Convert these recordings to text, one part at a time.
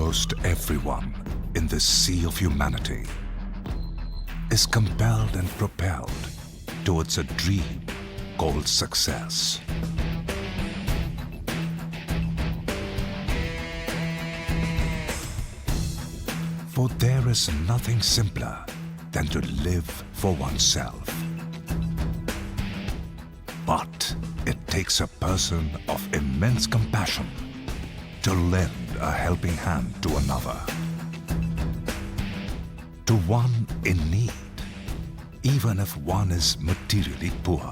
almost everyone in this sea of humanity is compelled and propelled towards a dream called success. For there is nothing simpler than to live for oneself. But it takes a person of immense compassion to lend a helping hand to another, to one in need, even if one is materially poor.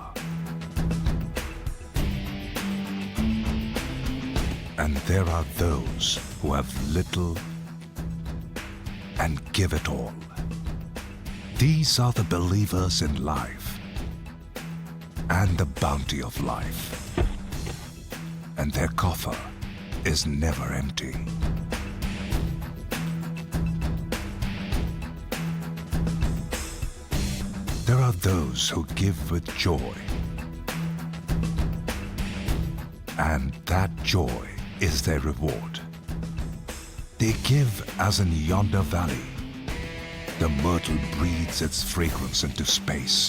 And there are those who have little and give it all. These are the believers in life and the bounty of life, and their coffer is never empty. There are those who give with joy, and that joy is their reward. They give as in yonder valley, the myrtle breathes its fragrance into space.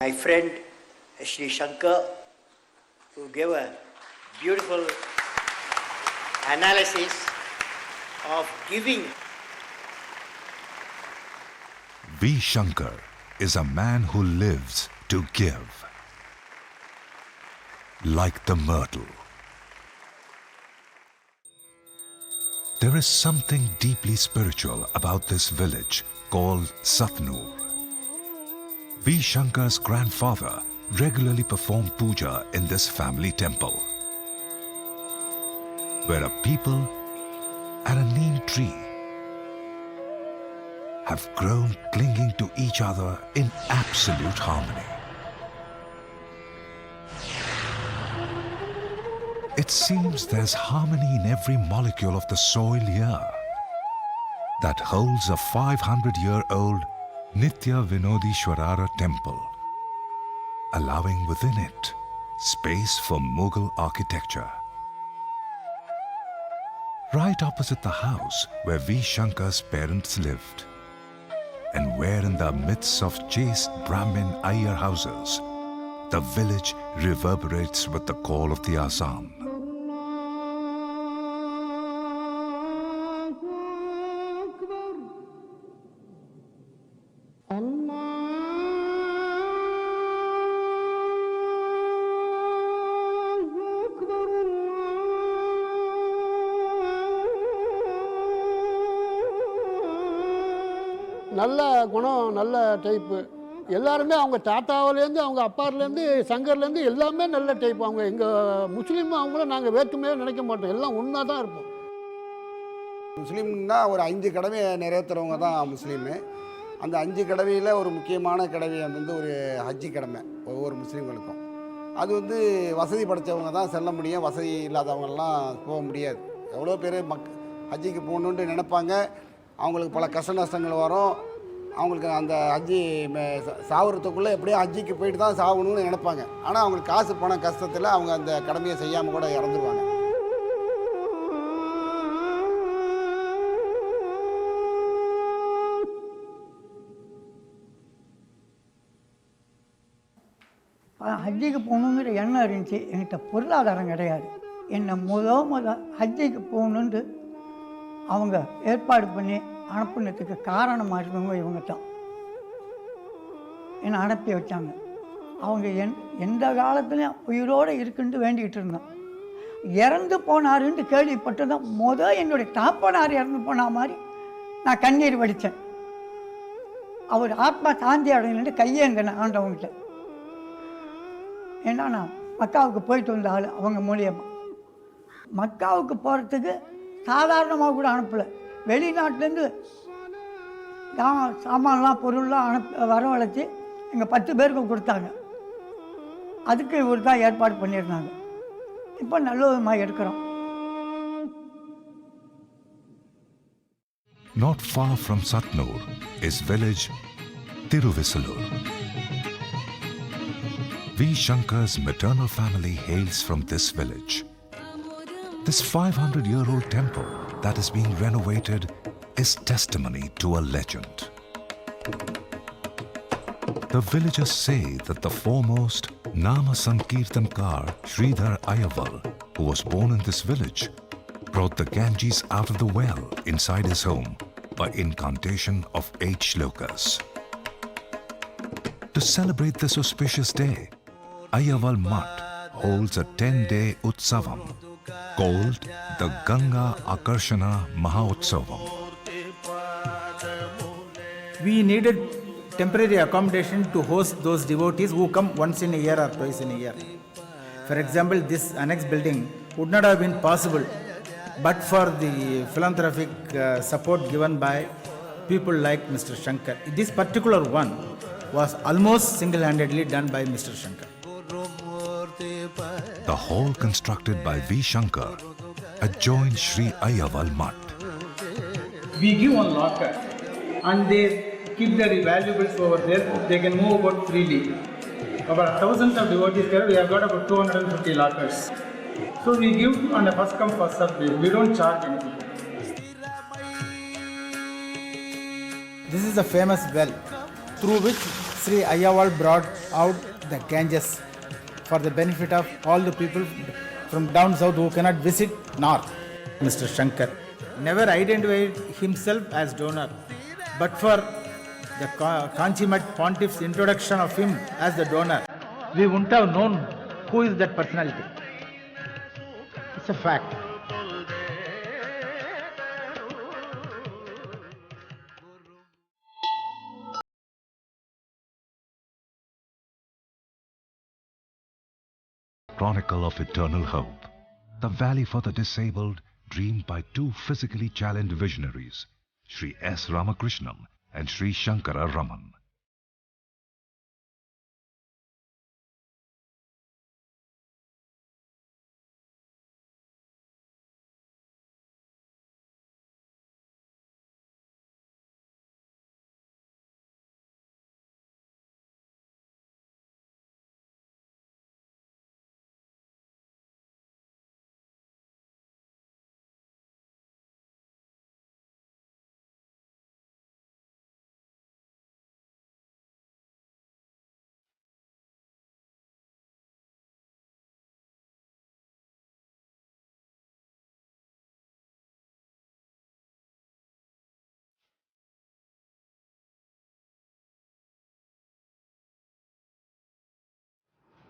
My friend Sri Shankar, who gave a beautiful analysis of giving. V. Shankar is a man who lives to give. Like the myrtle. There is something deeply spiritual about this village called Satnur. V. Shankar's grandfather regularly performed puja in this family temple, where a people and a neem tree have grown clinging to each other in absolute harmony. It seems there's harmony in every molecule of the soil here that holds a 500-year-old Nitya Vinodishwarara temple, allowing within it space for Mughal architecture. Right opposite the house where V. Shankar's parents lived, and where in the midst of chaste Brahmin Iyer houses, the village reverberates with the call of the azan. நல்ல குணம், நல்ல type. எல்லாருமே அவங்க தாத்தாவிலேருந்து, அவங்க அப்பார்லேருந்து, சங்கர்லேருந்து எல்லாமே நல்ல type. அவங்க எங்கள் முஸ்லீம் அவங்கள நாங்கள் வேற்றுமையாக நினைக்க மாட்டோம். எல்லாம் ஒன்றா தான் இருப்போம். முஸ்லீம்னா ஒரு 5 கடமையை நிறைவேற்றுறவங்க தான் முஸ்லீமு. அந்த 5 கடமையில் ஒரு முக்கியமான கடமை வந்து ஒரு ஹஜ்ஜி கடமை ஒவ்வொரு முஸ்லீம்களுக்கும். அது வந்து வசதி படைத்தவங்க தான் செல்ல முடியும், வசதி இல்லாதவங்கெல்லாம் போக முடியாது. எவ்வளோ பேர் ஹஜ்ஜிக்கு போகணுன்ட்டு நினைப்பாங்க. அவங்களுக்கு பல கஷ்ட நஷ்டங்கள் வரும். அவங்களுக்கு அந்த ஹஜ்ஜி சாவுறதுக்குள்ளே எப்படியும் ஹஜ்ஜிக்கு போயிட்டு தான் சாகணும்னு நினைப்பாங்க. ஆனால் அவங்களுக்கு காசு பணம் கஷ்டத்தில் அவங்க அந்த கடமையை செய்யாமல் கூட இறந்துருவாங்க. ஹஜ்ஜிக்கு போகணுங்கிற எண்ணம் இருந்துச்சு. என்கிட்ட பொருளாதாரம் கிடையாது. என்னை ஹஜ்ஜிக்கு போகணுன்ட்டு அவங்க ஏற்பாடு பண்ணி அனுப்புனதுக்கு காரணமாக இருந்தவங்க இவங்க தான். என்னை அனுப்பி வச்சாங்க. அவங்க எந்த காலத்துலையும் உயிரோடு இருக்குன்ட்டு வேண்டிகிட்டு இருந்தோம். இறந்து போனாருன்ட்டு கேள்விப்பட்டதான் என்னுடைய தாப்பனார் இறந்து போன மாதிரி நான் கண்ணீர் வடித்தேன். அவர் ஆத்மா சாந்தி அடைஞ்சுட்டு கையேங்கினேன் ஆண்டவங்கிட்ட. ஏன்னா நான் மக்காவுக்கு போயிட்டு வந்த ஆள். அவங்க மூலியமாக மக்காவுக்கு போகிறதுக்கு சாதாரணமாக கூட அனுப்பலை. வெளிநாட்டிலேருந்து சாமான்லாம் பொருள்லாம் வரவழைச்சி எங்கள் 10 பேருக்கு கொடுத்தாங்க. அதுக்கு இவர் தான் ஏற்பாடு பண்ணியிருந்தாங்க. இப்போ நல்ல விதமாக எடுக்கிறோம். Not far from Satnur is village Tiruvisalur. V. Shankar's maternal family hails from this village. This 500-year-old temple that is being renovated is testimony to a legend. The villagers say that the foremost Nama Sankirtankar Sridhar Ayaval, who was born in this village, brought the Ganges out of the well inside his home by incantation of 8 shlokas. To celebrate this auspicious day, Ayaval Mutt holds a 10-day Utsavam called the Ganga Akarshana Mahautsavam. We needed temporary accommodation to host those devotees who come once in a year or twice in a year. For example, this annex building would not have been possible but for the philanthropic support given by people like Mr. Shankar. This particular one was almost single-handedly done by Mr. Shankar. The hall constructed by V. Shankar adjoins Sri Ayaval Mutt. We give one locker and they keep their valuables over there. They can move about freely. About thousands of devotees there, we have got about 250 lockers. So we give on a first come first served basis. We don't charge anything. This is the famous well through which Sri Ayaval brought out the Ganges for the benefit of all the people from down south who cannot visit north. Mr. Shankar never identified himself as donor, but for the consummate pontiff's introduction of him as the donor, we wouldn't have known who is that personality. It's a fact. Chronicle of Eternal Hope, the Valley for the Disabled, dreamed by 2 physically challenged visionaries, Sri S. Ramakrishnan and Sri Shankara Raman.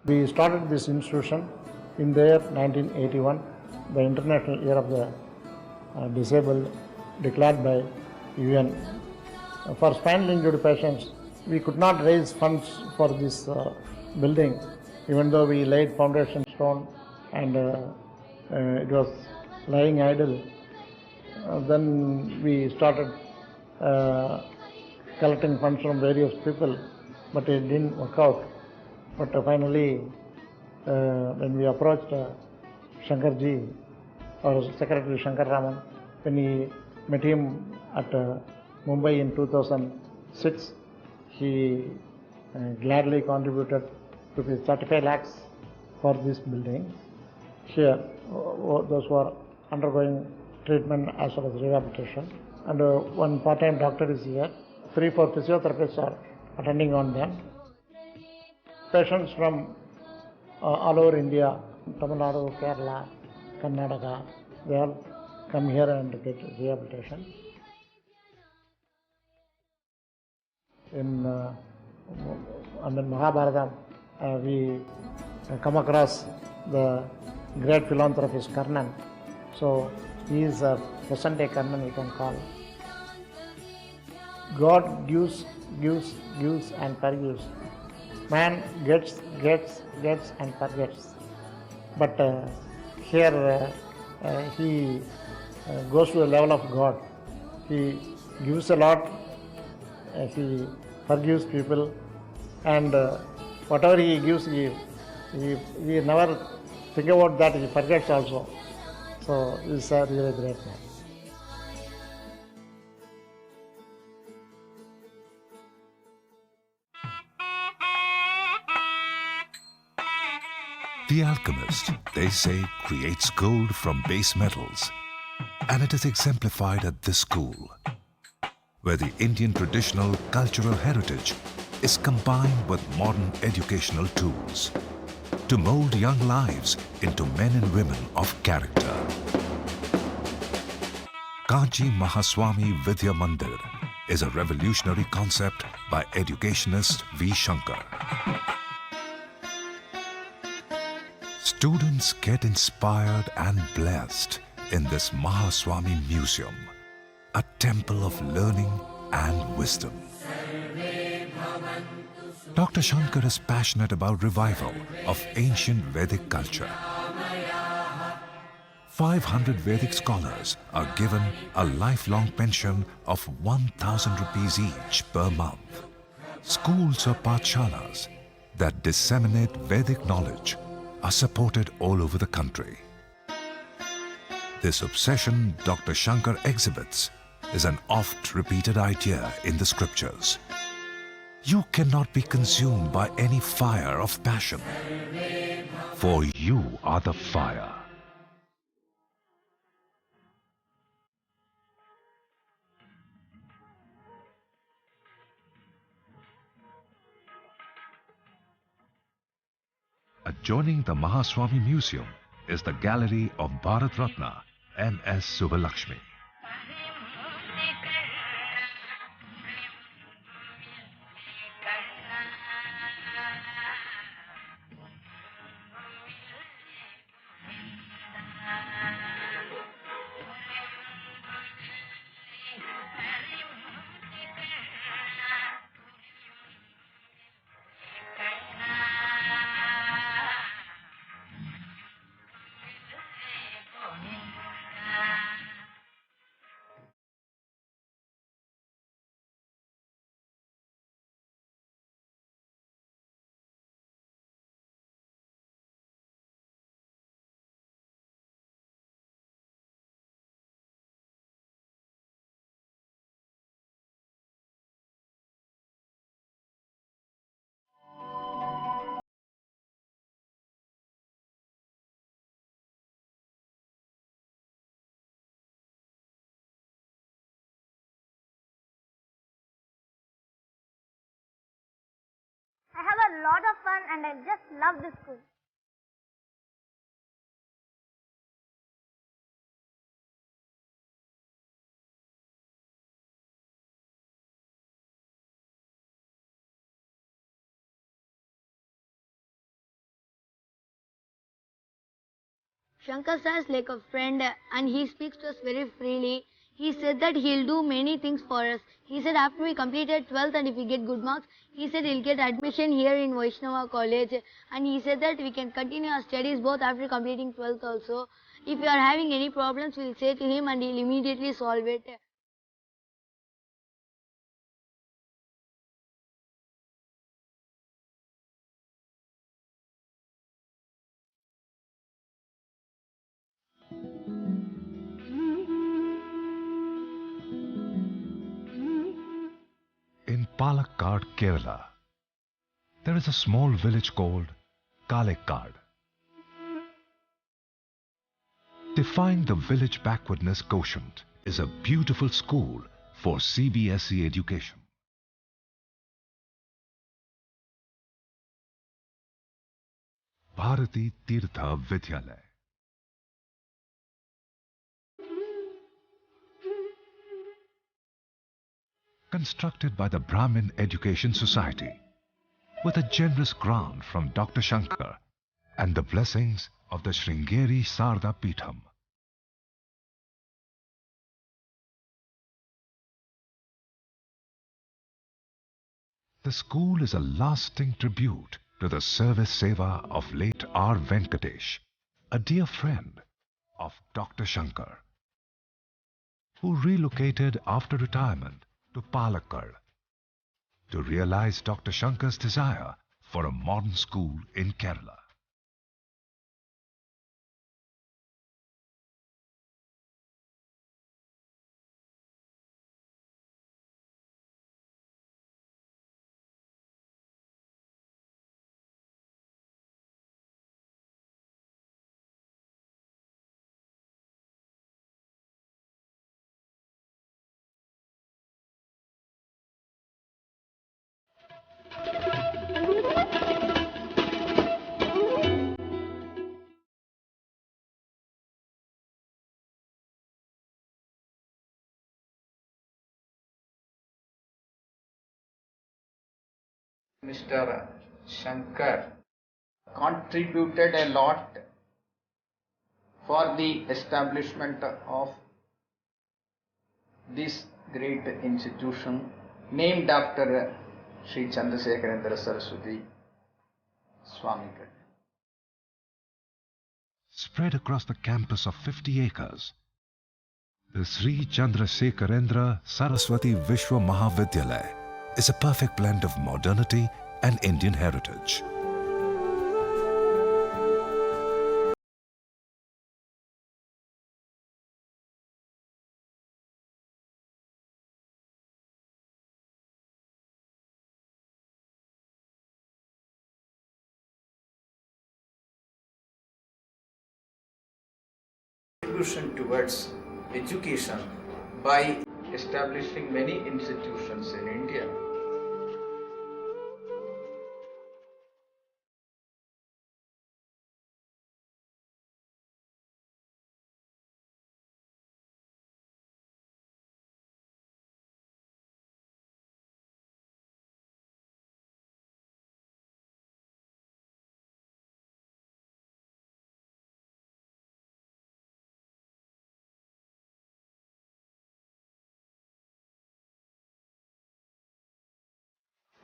We started this institution in the year 1981, the International Year of the Disabled declared by UN. For spinal injury patients, we could not raise funds for this building, even though we laid foundation stone and it was lying idle. Then we started collecting funds from various people, but it didn't work out. But finally, when we approached Shankarji, our Secretary Shankar Raman, when we met him at Mumbai in 2006, he gladly contributed rupees 35 lakhs for this building. Here, those who are undergoing treatment as well as rehabilitation. And one part-time doctor is here. 3-4 physiotherapists are attending on them. Patients from all over India, Tamil Nadu, Kerala, Karnataka, they all come here and get rehabilitation. In Mahabharata, we come across the great philanthropist Karnan. So he is a present-day Karnan, we can call. God gives and forgives. Man gets and forgets. But here he goes to the level of God. He gives a lot, he forgives people, and whatever he gives, he never think about that, he forgets also. So this is a really great man. The alchemist, they say, creates gold from base metals. And it is exemplified at this school, where the Indian traditional cultural heritage is combined with modern educational tools to mold young lives into men and women of character. Kanchi Mahaswami Vidya Mandir is a revolutionary concept by educationist V. Shankar. Students get inspired and blessed in this Mahaswami Museum, a temple of learning and wisdom. Dr. Shankar is passionate about revival of ancient Vedic culture. 500 Vedic scholars are given a lifelong pension of 1,000 rupees each per month. Schools or pathshalas that disseminate Vedic knowledge are supported all over the country. This obsession Dr. Shankar exhibits is an oft-repeated idea in the scriptures. You cannot be consumed by any fire of passion, for you are the fire. Adjoining the Mahaswami Museum is the gallery of Bharat Ratna M.S. Subbalakshmi. I have a lot of fun and I just love this school. Shankar sir is like a friend and he speaks to us very freely. He said that he'll do many things for us. He said after we completed 12th and if we get good marks, he said he'll get admission here in Vaishnava College. And he said that we can continue our studies both after completing 12th also. If we are having any problems, we'll say to him and he'll immediately solve it. In Palakkad, Kerala, there is a small village called Kalekkad. Defying the village backwardness quotient is a beautiful school for CBSE education. Bharati Tirtha Vidyalaya. Constructed by the Brahmin Education Society with a generous grant from Dr. Shankar and the blessings of the Sringeri Sarda Peetham. The school is a lasting tribute to the service seva of late R. Venkatesh, a dear friend of Dr. Shankar, who relocated after retirement to Palakkad to realize Dr. Shankar's desire for a modern school in Kerala. Mr. Shankar contributed a lot for the establishment of this great institution named after Sri Chandrasekharendra Saraswati Swamigal. Spread across the campus of 50 acres, the Sri Chandrasekharendra Saraswati Vishwa Mahavidyalaya is a perfect blend of modernity and Indian heritage. Contribution towards education by establishing many institutions in India.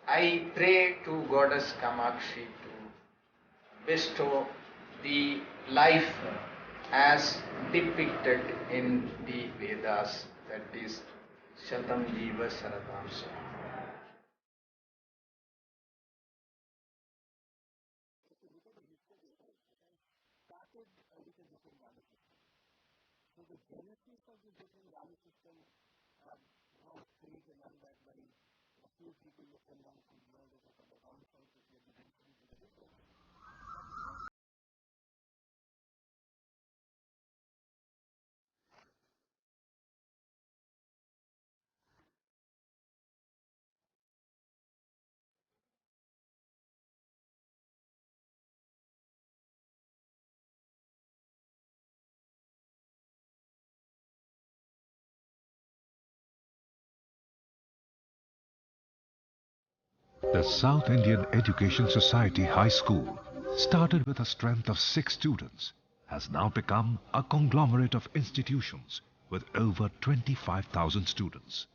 I pray to Goddess Kamakshi to bestow the life as depicted in the Vedas, that is Shatam Jiva Saratam Sara. The South Indian Education Society High School, started with a strength of 6 students, has now become a conglomerate of institutions with over 25,000 students.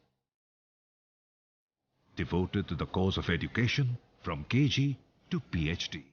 Devoted to the cause of education from KG to PhD.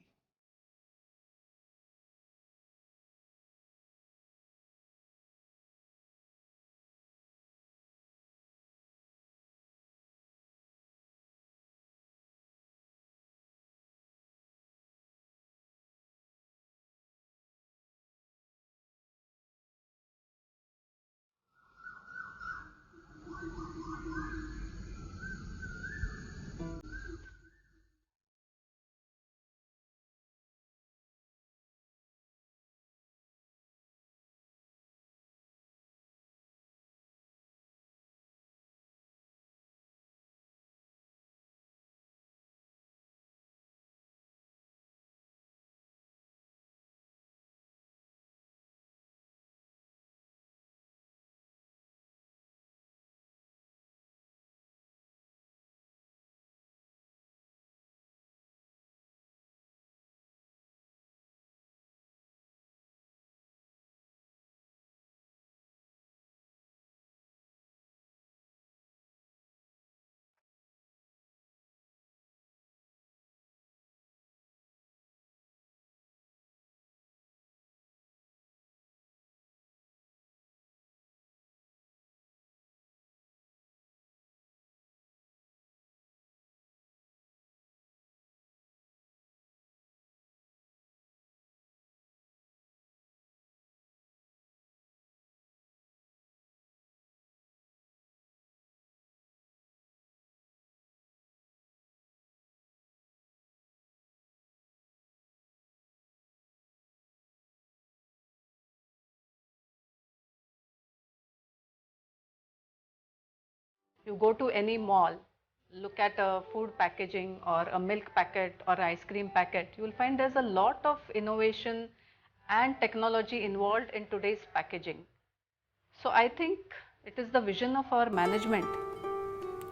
You go to any mall, look at a food packaging or a milk packet or ice cream packet, you will find there's a lot of innovation and technology involved in today's packaging. So I think it is the vision of our management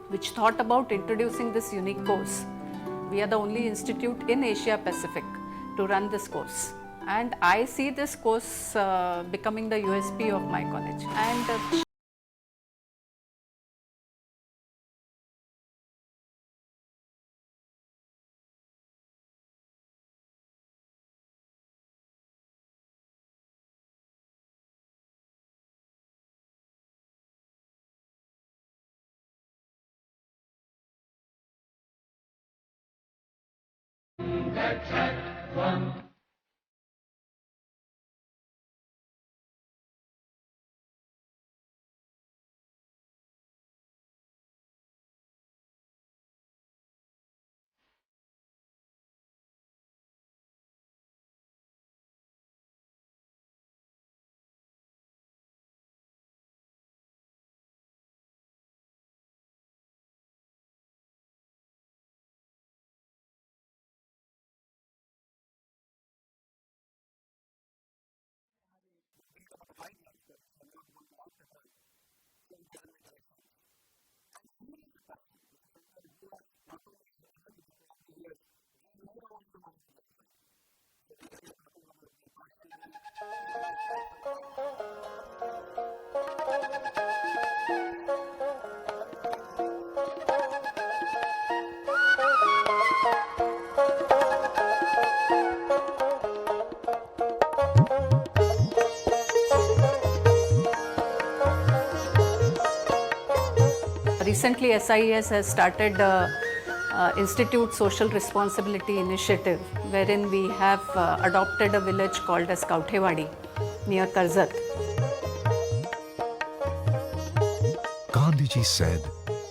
which thought about introducing this unique course We are the only institute in Asia Pacific to run this course. And I see this course becoming the USP of my college. And recently SIES has started Institute Social Responsibility Initiative, wherein we have adopted a village called as Kauthewadi near Karzat. Gandhiji said,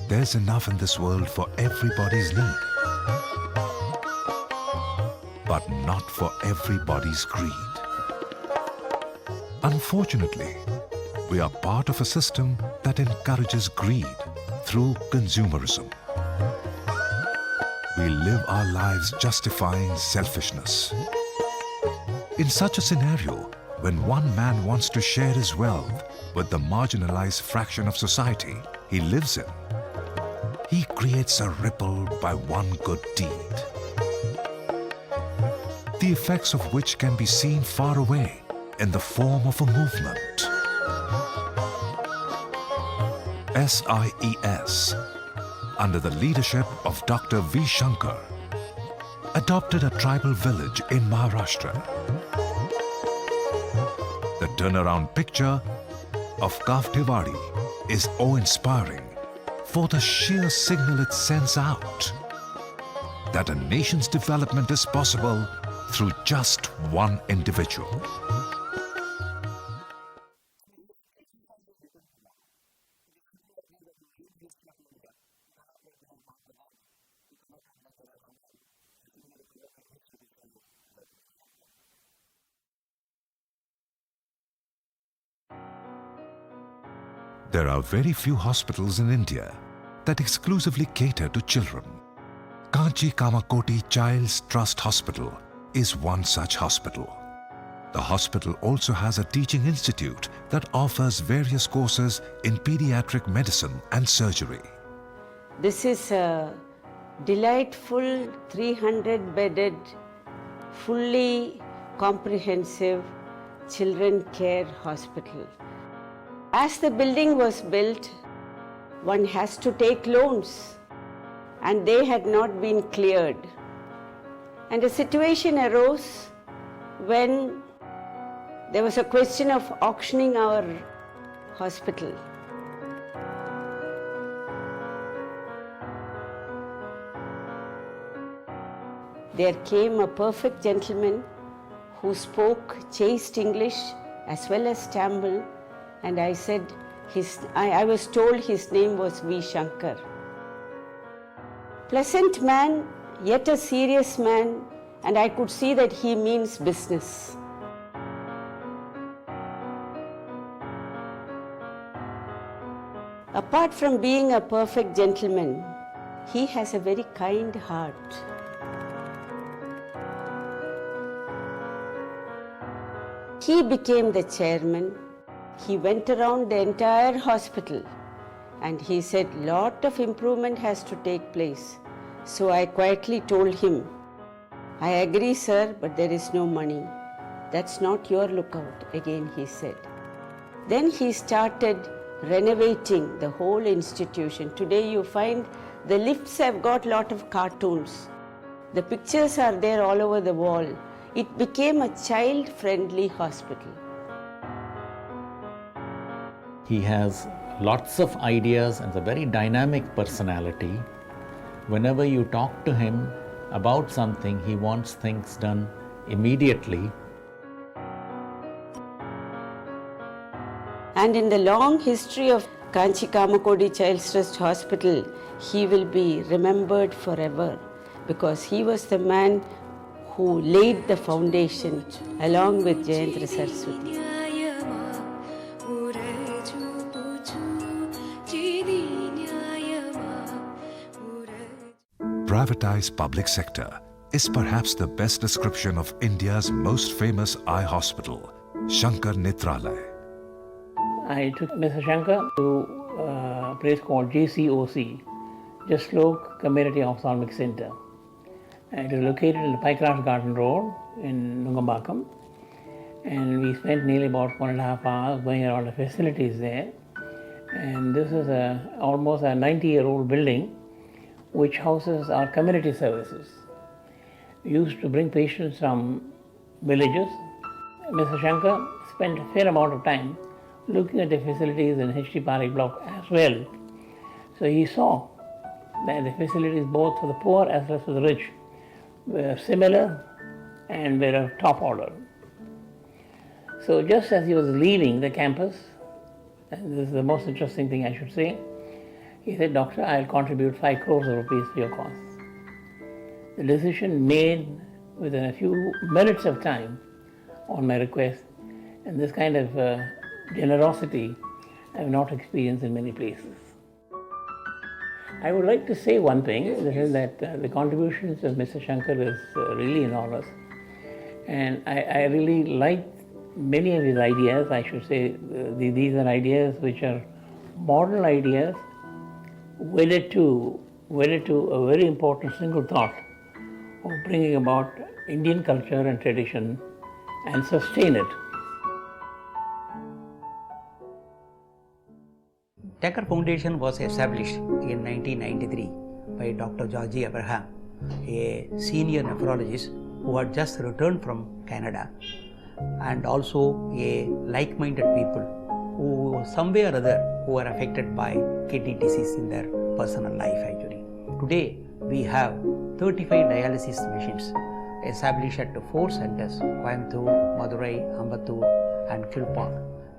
there's enough in this world for everybody's need, but not for everybody's greed. Unfortunately, we are part of a system that encourages greed through consumerism. We live our lives justifying selfishness. In such a scenario, when one man wants to share his wealth with the marginalized fraction of society he lives in, he creates a ripple by one good deed, the effects of which can be seen far away in the form of a movement. SIES, under the leadership of Dr. V. Shankar, adopted a tribal village in Maharashtra. The turnaround picture of Kauthewadi is awe-inspiring for the sheer signal it sends out that a nation's development is possible through just one individual. There are very few hospitals in India that exclusively cater to children. Kanchi Kamakoti Child's Trust Hospital is one such hospital. The hospital also has a teaching institute that offers various courses in pediatric medicine and surgery. This is a delightful 300-bedded, fully comprehensive children care hospital. As the building was built, one has to take loans, and they had not been cleared. And a situation arose when there was a question of auctioning our hospital. There came a perfect gentleman who spoke chaste English as well as Tamil, and I said, I was told his name was V. Shankar. Pleasant man, yet a serious man, and I could see that he means business. Apart from being a perfect gentleman, he has a very kind heart. He became the chairman. He went around the entire hospital and he said, lot of improvement has to take place. So I quietly told him, I agree, sir, but there is no money. That's not your lookout, again he said. Then he started renovating the whole institution. Today you find the lifts have got a lot of cartoons. The pictures are there all over the wall. It became a child-friendly hospital. He has lots of ideas and a very dynamic personality. Whenever you talk to him about something, he wants things done immediately. And in the long history of Kanchi Kamakodi Child's Trust Hospital, he will be remembered forever because he was the man who laid the foundation along with Jayendra Saraswati. Privatized public sector is perhaps the best description of India's most famous eye hospital, Shankar Netralaya. I took Mr. Shankar to a place called JCOC, Jaslok Community Ophthalmic Center. It is located in the Pycraft Garden Road in Nungambakam. And we spent nearly about 1.5 hours going around the facilities there. And this is almost a 90-year-old building which houses our community services. We used to bring patients from villages. Mr. Shankar spent a fair amount of time looking at the facilities in H.T. Parekh block as well. So he saw that the facilities both for the poor as well as for the rich were similar and were of top order. So just as he was leaving the campus, and this is the most interesting thing I should say, he said, Doctor, I'll contribute 5 crores of rupees to your cause. The decision made within a few minutes of time on my request, and this kind of generosity I have not experienced in many places. I would like to say one thing, that is that the contributions of Mr. Shankar is really enormous, and I really like many of his ideas. I should say these are ideas which are modern ideas wedded to a very important single thought of bringing about Indian culture and tradition and sustain it. Tucker Foundation was established in 1993 by Dr. Georgie Abraham, a senior nephrologist who had just returned from Canada, and also a like-minded people who some way or other who are affected by kidney disease in their personal life actually. Today we have 35 dialysis machines established at 4 centers, Coimbatore, Madurai, Ambattur and Kilpauk,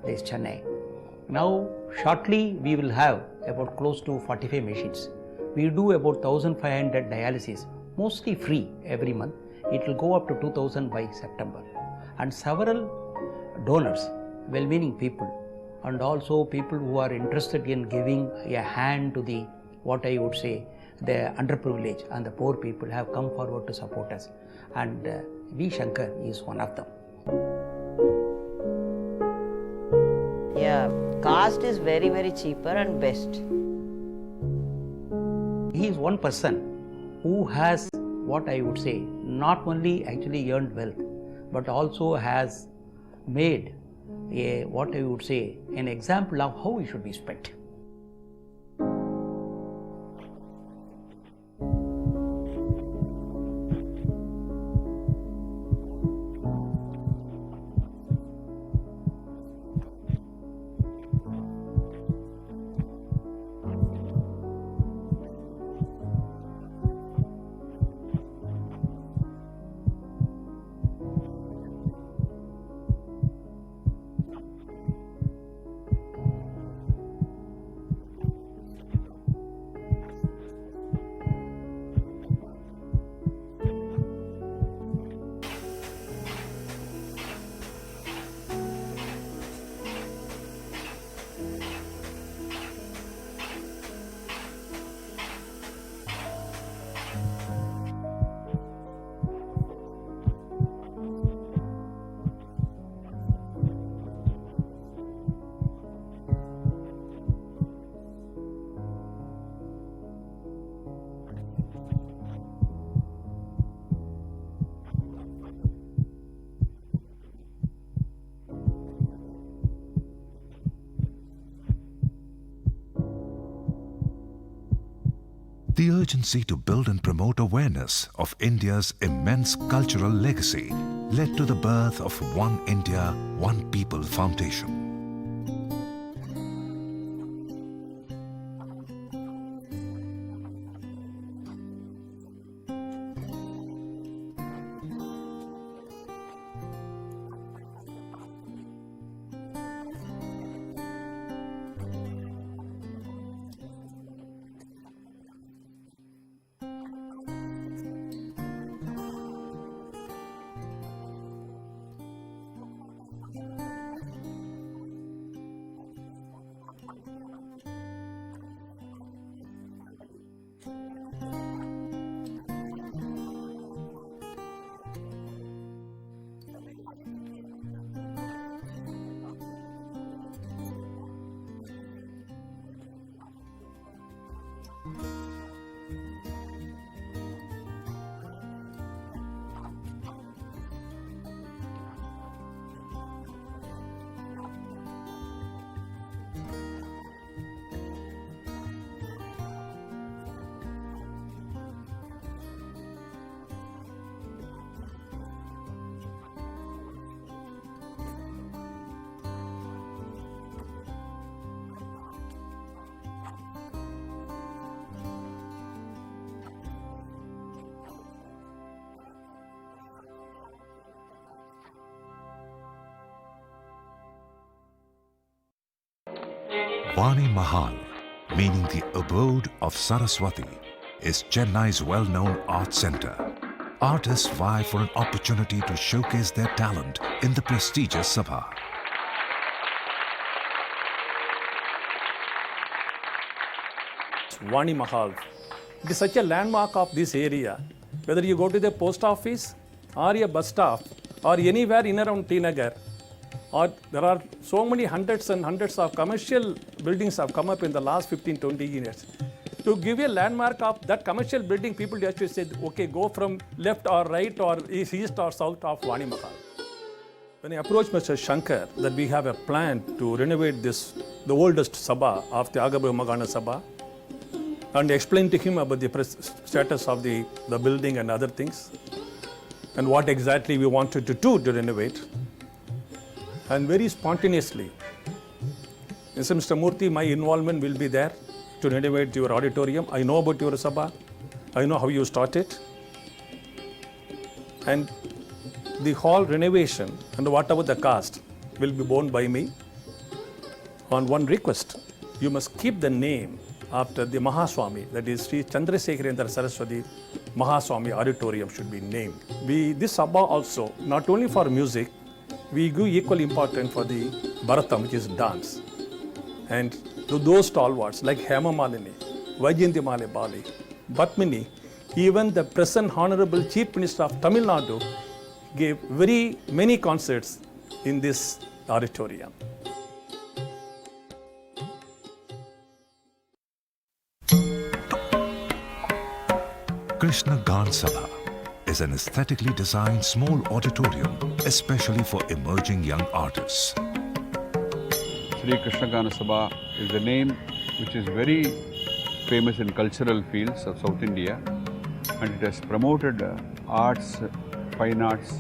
that is Chennai. Now shortly we will have about close to 45 machines. We do about 1,500 dialysis, mostly free every month. It will go up to 2,000 by September. And several donors, well-meaning people, and also people who are interested in giving a hand to the, what I would say, the underprivileged and the poor people have come forward to support us. And V. Shankar is one of them. Yeah, caste is very, very cheaper and best. He is one person who has, what I would say, not only actually earned wealth, but also has made a, what I would say, an example of how it should be spent. The urgency to build and promote awareness of India's immense cultural legacy led to the birth of One India, One People Foundation. Vani Mahal, meaning the abode of Saraswati, is Chennai's well-known art center. Artists vie for an opportunity to showcase their talent in the prestigious Sabha. Vani Mahal. It is such a landmark of this area. Whether you go to the post office or a bus stop or anywhere in around T Nagar, or there are so many hundreds and hundreds of commercial buildings have come up in the last 15-20 years. To give a landmark of that commercial building, people just say, okay, go from left or right or east or south of Vani Mahal. When I approached Mr. Shankar that we have a plan to renovate this, the oldest Sabha of the Agabrahmagana Sabha, and explained to him about the status of the building and other things, and what exactly we wanted to do to renovate. And very spontaneously, he said, Mr. Murthy, my involvement will be there to renovate your auditorium. I know about your Sabha. I know how you started. And the hall renovation and whatever the cost will be borne by me on one request. You must keep the name after the Mahaswami, that is Sri Chandrasekharendra Saraswati Mahaswami Auditorium should be named. This Sabha also, not only for music, we give equal importance for the Bharatam, which is dance. And to those stalwarts like Hema Malini, Vajayanti Male Bali, Batmini, even the present Honorable Chief Minister of Tamil Nadu gave very many concerts in this auditorium. Krishna Gan Sabha is an aesthetically designed small auditorium, especially for emerging young artists. Sri Krishna Gana Sabha is the name which is very famous in cultural fields of South India, and it has promoted arts, fine arts,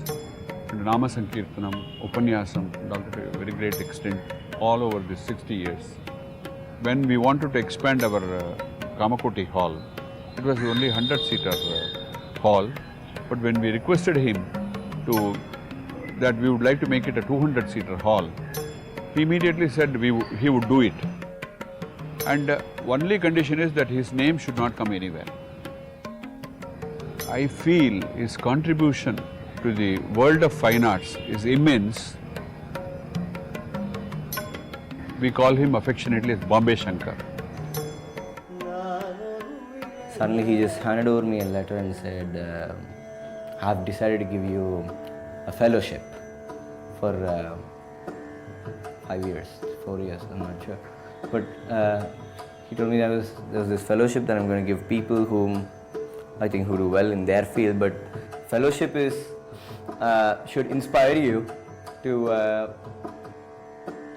and Nama Sankirtanam, Upanyasam, to a very great extent all over these 60 years. When we wanted to expand our Kamakoti hall, it was only 100-seater hall, but when we requested him that we would like to make it a 200-seater hall, he immediately said he would do it. And only condition is that his name should not come anywhere. I feel his contribution to the world of fine arts is immense. We call him affectionately as Bombay Shankar. Suddenly he just handed over me a letter and said, I've decided to give you a fellowship for 5 years, 4 years, I'm not sure. But he told me there's this fellowship that I'm going to give people who do well in their field, but fellowship should inspire you to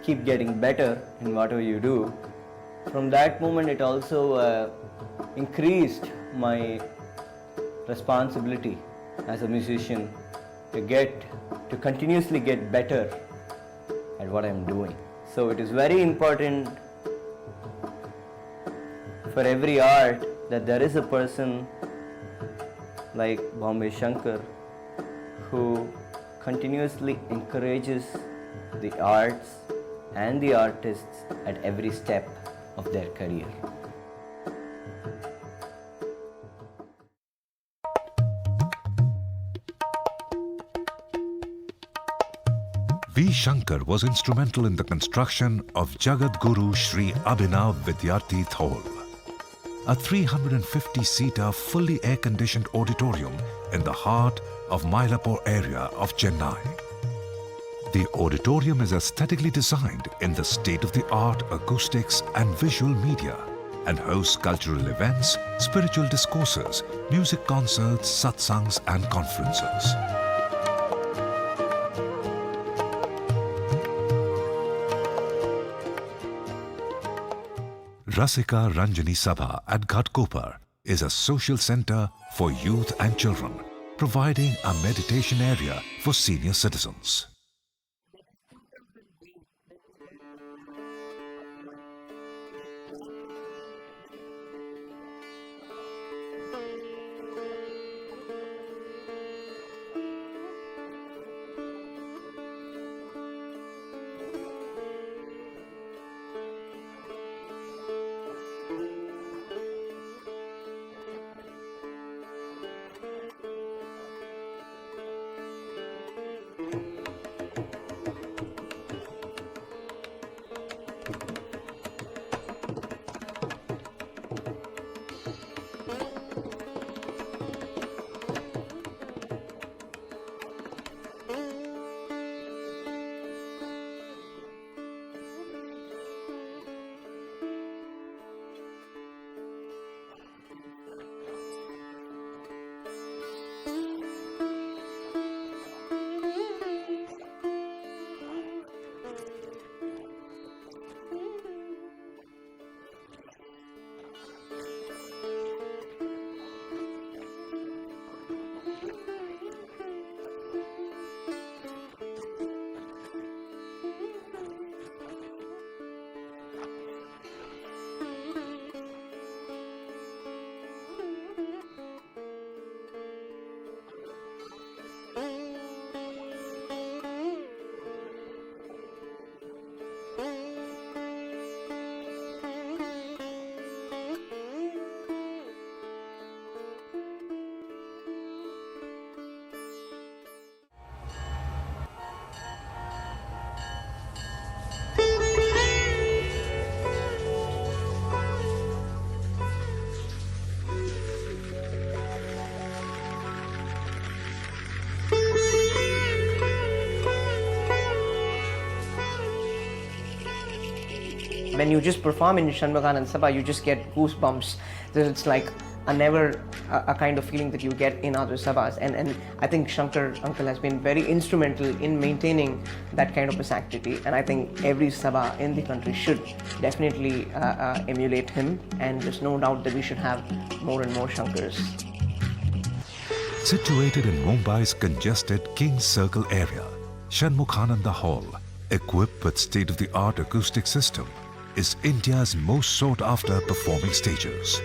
keep getting better in whatever you do, from that moment it also increased my responsibility as a musician to continuously get better at what I'm doing. So it is very important for every art that there is a person like Bombay Shankar who continuously encourages the arts and the artists at every step of their career. V. Shankar was instrumental in the construction of Jagat Guru Sri Abhinav Vidyarthi Hall, a 350-seater fully air-conditioned auditorium in the heart of Mylapore area of Chennai. The auditorium is aesthetically designed in the state-of-the-art acoustics and visual media and hosts cultural events, spiritual discourses, music concerts, satsangs and conferences. Rasika Ranjani Sabha at Ghatkopar is a social center for youth and children, providing a meditation area for senior citizens. When you just perform in Shanmuganand Sabha, you just get goosebumps. It's like a kind of feeling that you get in other sabhas. And I think Shankar uncle has been very instrumental in maintaining that kind of a sanctity. And I think every sabha in the country should definitely emulate him. And there's no doubt that we should have more and more Shankars. Situated in Mumbai's congested King's Circle area, Shanmukhananda Hall, equipped with state-of-the-art acoustic system, is India's most sought-after performing stages.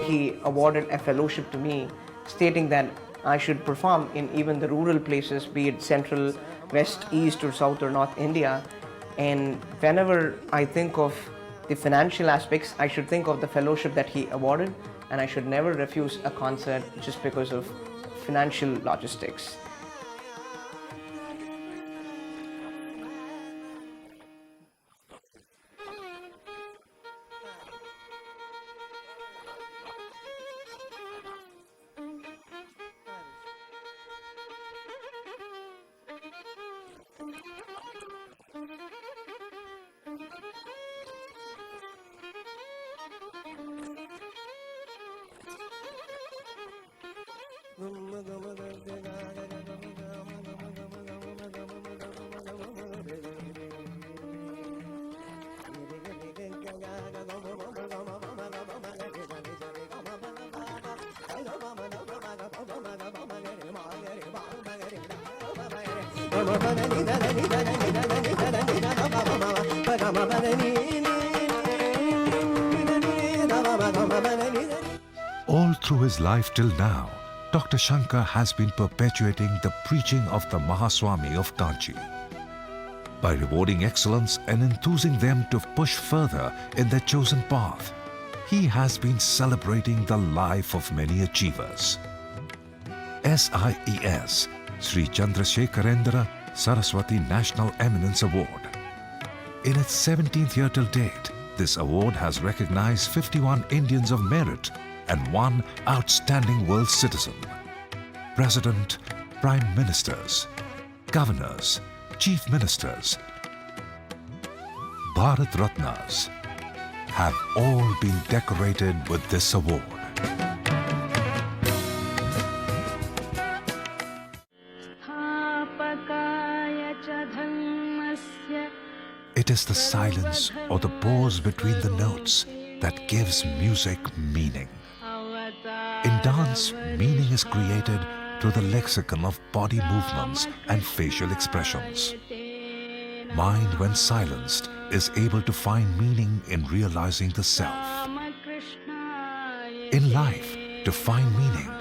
He awarded a fellowship to me, stating that I should perform in even the rural places, be it central, west, east, or south, or north India. And whenever I think of the financial aspects, I should think of the fellowship that he awarded, and I should never refuse a concert just because of financial logistics. All through his life till now, Dr. Shankar has been perpetuating the preaching of the Mahaswami of Kanchi. By rewarding excellence and enthusing them to push further in their chosen path, he has been celebrating the life of many achievers. SIES, Sri Chandrasekharendra Saraswati National Eminence Award. In its 17th year till date, this award has recognized 51 Indians of merit and 1 outstanding world citizen. President, Prime Ministers, Governors, Chief Ministers, Bharat Ratnas have all been decorated with this award. It is the silence or the pause between the notes that gives music meaning. In dance, meaning is created through the lexicon of body movements and facial expressions. Mind, when silenced, is able to find meaning in realizing the self. In life, to find meaning,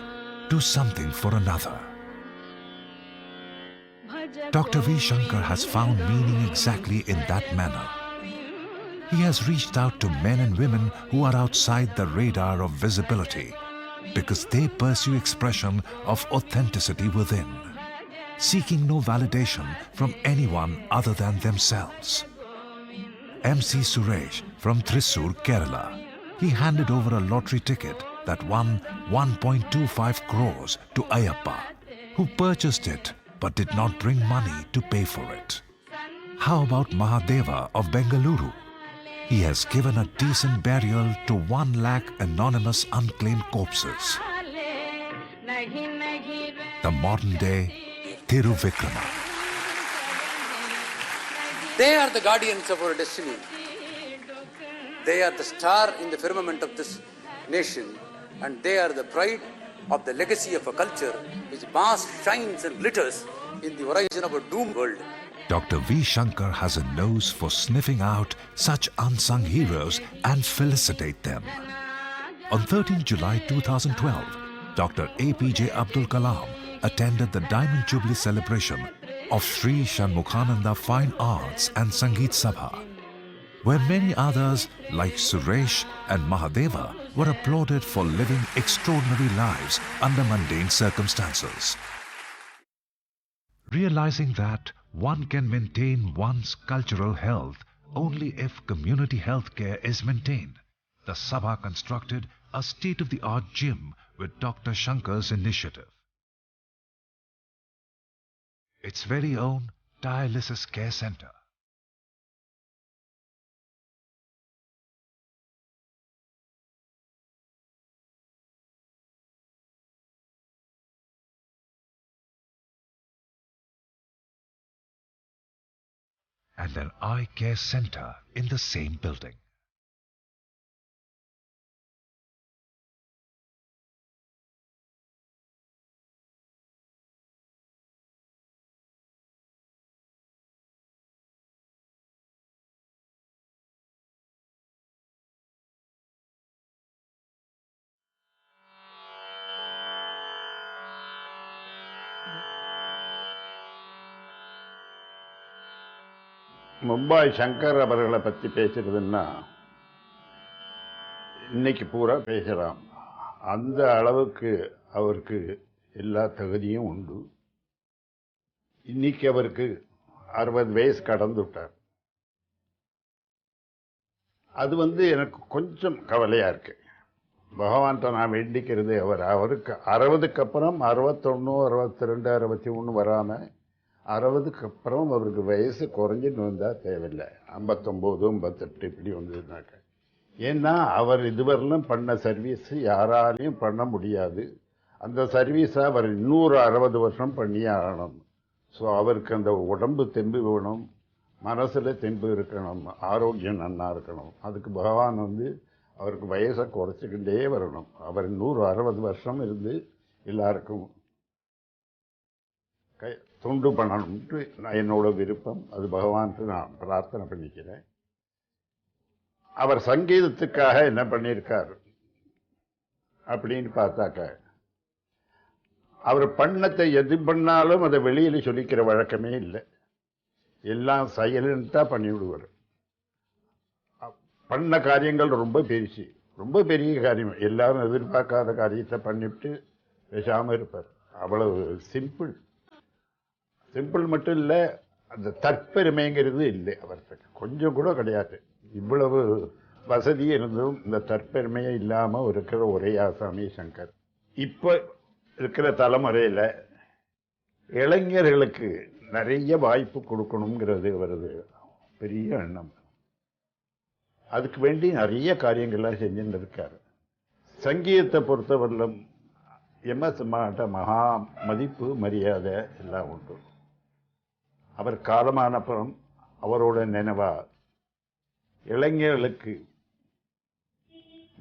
do something for another. Dr. V. Shankar has found meaning exactly in that manner. He has reached out to men and women who are outside the radar of visibility because they pursue expression of authenticity within, seeking no validation from anyone other than themselves. MC Suresh from Thrissur, Kerala, he handed over a lottery ticket that won 1.25 crores to Ayyappa, who purchased it but did not bring money to pay for it. How about Mahadeva of Bengaluru? He has given a decent burial to 1 lakh anonymous unclaimed corpses. The modern-day Thiruvikrama. They are the guardians of our destiny. They are the star in the firmament of this nation, and they are the pride of the legacy of a culture which basks, shines and glitters in the horizon of a doomed world. Dr. V. Shankar has a nose for sniffing out such unsung heroes and felicitate them. On 13 July 2012, Dr. APJ Abdul Kalam attended the Diamond Jubilee celebration of Sri Shanmukhananda Fine Arts and Sangeet Sabha, where many others like Suresh and Mahadeva were applauded for living extraordinary lives under mundane circumstances. Realizing that one can maintain one's cultural health only if community healthcare is maintained, the Sabha constructed a state-of-the-art gym with Dr. Shankar's initiative. Its very own dialysis care center. And an eye care center in the same building. Mumbai Shankar அவர்களை பற்றி பேசுறதுன்னா இன்னைக்கு பூரா பேசலாம். அந்த அளவுக்கு அவருக்கு எல்லா தகுதியும் உண்டு. இன்னைக்கு அவருக்கு 60 வயசு கடந்து விட்டார். அது எனக்கு கொஞ்சம் கவலையாக இருக்கு. பகவான்கிட்ட நான் வேண்டிக்கிறது அவருக்கு 60க்கு அப்புறம் 61, 62, 61 வராமல் 60க்கு அப்புறம் அவருக்கு வயசு குறைஞ்சின்னு வந்தால் தேவையில்லை. 59, 58 இப்படி வந்ததுனாக்க. ஏன்னா அவர் இதுவரையிலும் பண்ண சர்வீஸ் யாராலையும் பண்ண முடியாது. அந்த சர்வீஸை அவர் இன்னொரு 60 வருஷம் பண்ணியே ஆகணும். ஸோ அவருக்கு அந்த உடம்பு தெம்பு வேணும், மனசில் தெம்பு இருக்கணும், ஆரோக்கியம் நன்னா இருக்கணும். அதுக்கு பகவான் அவருக்கு வயசை குறைச்சிக்கிட்டே வரணும். அவர் 160 வருஷம் இருந்து எல்லாருக்கும் தொண்டு பண்ணணும்ட்டு என்னோட விருப்பம். அது பகவான்ட்டு நான் பிரார்த்தனை பண்ணிக்கிறேன். அவர் சங்கீதத்துக்காக என்ன பண்ணியிருக்கார் அப்படின்னு பார்த்தாக்க, அவர் பண்ணத்தை எது பண்ணாலும் அதை வெளியில் சொல்லிக்கிற வழக்கமே இல்லை. எல்லாம் சைலண்டாக பண்ணிவிடுவார். பண்ண காரியங்கள் ரொம்ப பெருசு, ரொம்ப பெரிய காரியம். எல்லாரும் எதிர்பார்க்காத காரியத்தை பண்ணிவிட்டு பேசாமல் இருப்பார். அவ்வளவு சிம்பிள். சிம்பிள் மட்டும் இல்லை, அந்த தற்பெருமைங்கிறது இல்லை அவருக்கு கொஞ்சம் கூட கிடையாது. இவ்வளவு வசதி இருந்தும் இந்த தற்பெருமையே இல்லாமல் இருக்கிற ஒரே ஆசாமி சங்கர். இப்போ இருக்கிற தலைமுறையில் இளைஞர்களுக்கு நிறைய வாய்ப்பு கொடுக்கணுங்கிறது அவரது பெரிய எண்ணம். அதுக்கு வேண்டி நிறைய காரியங்கள்லாம் செஞ்சுட்டு இருக்காரு. சங்கீதத்தை பொறுத்தவரையிலும் எம்எஸ் மாட்ட மகா மதிப்பு மரியாதை எல்லாம் உண்டு. அவர் காலமானப்புறம் அவரோட நினைவா இளைஞர்களுக்கு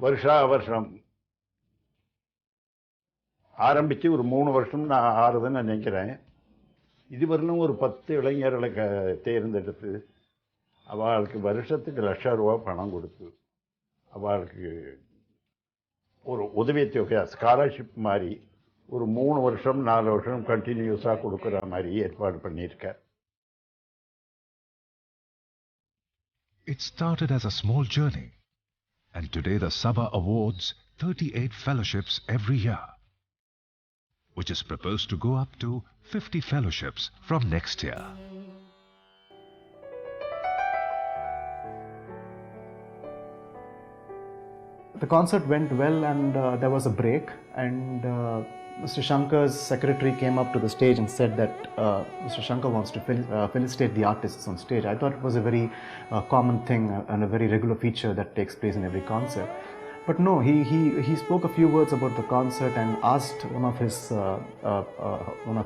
வருஷா வருஷம் ஆரம்பித்து ஒரு 3 வருஷம் நான் ஆறுதுன்னு நினைக்கிறேன். இதுவரையிலும் ஒரு 10 இளைஞர்களை தேர்ந்தெடுத்து அவளுக்கு வருஷத்துக்கு ₹1,00,000 பணம் கொடுத்து அவளுக்கு ஒரு உதவித்தொகை ஸ்காலர்ஷிப் மாதிரி ஒரு 3 வருஷம் 4 வருஷம் கண்டினியூஸாக கொடுக்குற மாதிரி ஏற்பாடு பண்ணியிருக்கார். It started as a small journey, and today the Sabha awards 38 fellowships every year, which is proposed to go up to 50 fellowships from next year. The concert went well, and there was a break, and Mr. Shankar's secretary came up to the stage and said that Mr. Shankar wants to felicitate the artists on stage. I thought it was a very common thing and a very regular feature that takes place in every concert. But no, he spoke a few words about the concert and asked one of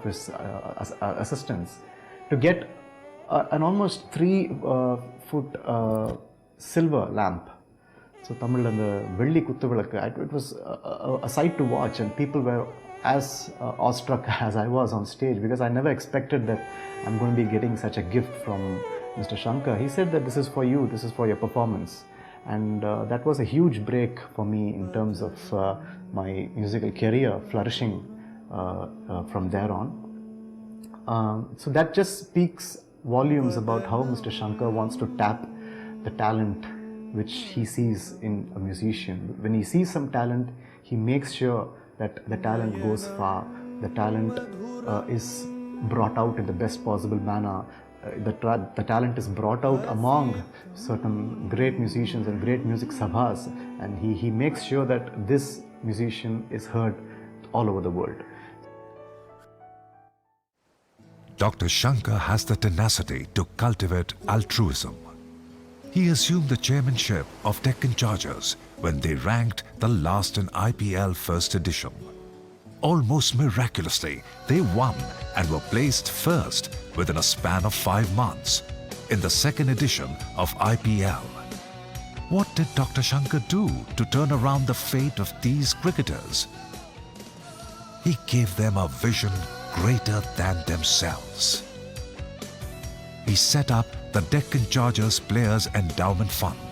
his assistants to get an almost 3-foot silver lamp. So Tamil and the Velli Kuttuvilakku, it was a sight to watch, and people were as awestruck as I was on stage, because I never expected that I'm going to be getting such a gift from Mr. Shankar. He said that this is for you, this is for your performance, and that was a huge break for me in terms of my musical career flourishing from there on. So that just speaks volumes about how Mr. Shankar wants to tap the talent which he sees in a musician. When he sees some talent, he makes sure that the talent goes far, the talent is brought out in the best possible manner, the talent is brought out among certain great musicians and great music sabhas, and he makes sure that this musician is heard all over the world. Dr. Shankar has the tenacity to cultivate altruism. He assumed the chairmanship of Deccan Chargers when they ranked the last in IPL first edition. Almost miraculously, they won and were placed first within a span of 5 months in the second edition of IPL. What did Dr. Shankar do to turn around the fate of these cricketers? He gave them a vision greater than themselves. He set up the Deccan Chargers Players Endowment Fund,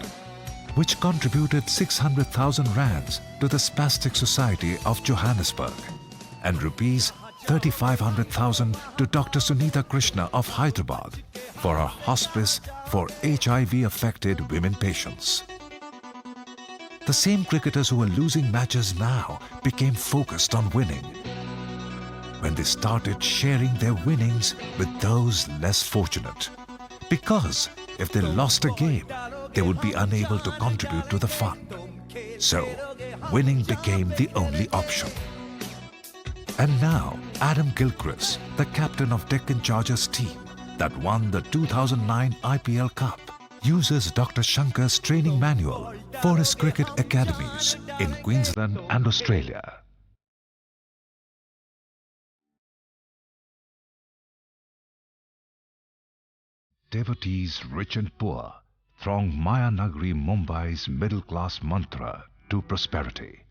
which contributed 600,000 rands to the Spastic Society of Johannesburg and rupees 3,500,000 to Dr. Sunitha Krishna of Hyderabad for a hospice for HIV-affected women patients. The same cricketers who were losing matches now became focused on winning when they started sharing their winnings with those less fortunate. Because if they lost a game, they would be unable to contribute to the fund. So, winning became the only option. And now, Adam Gilchrist, the captain of Deccan Chargers team that won the 2009 IPL Cup, uses Dr. Shankar's training manual for his cricket academies in Queensland and Australia. Devotees rich and poor throng Maya Nagari, Mumbai's middle-class mantra to prosperity.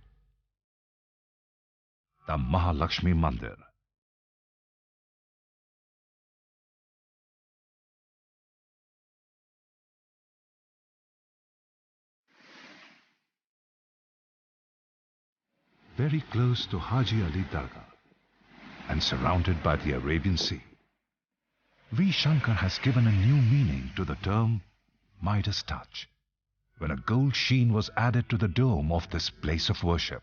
The Mahalakshmi Mandir. Very close to Haji Ali Dargah and surrounded by the Arabian Sea, V. Shankar has given a new meaning to the term Midas touch, when a gold sheen was added to the dome of this place of worship,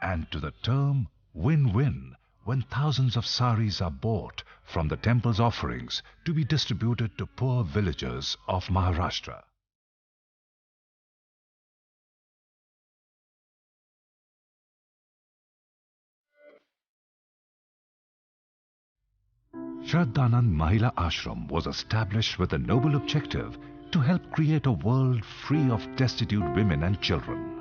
and to the term win-win when thousands of saris are bought from the temple's offerings to be distributed to poor villagers of Maharashtra. Shraddhanand Mahila Ashram was established with a noble objective to help create a world free of destitute women and children.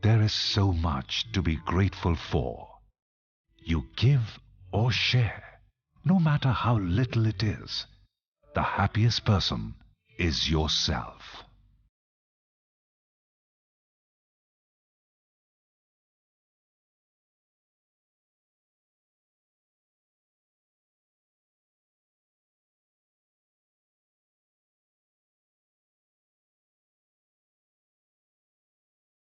There is so much to be grateful for. You give or share, no matter how little it is. the happiest person is yourself.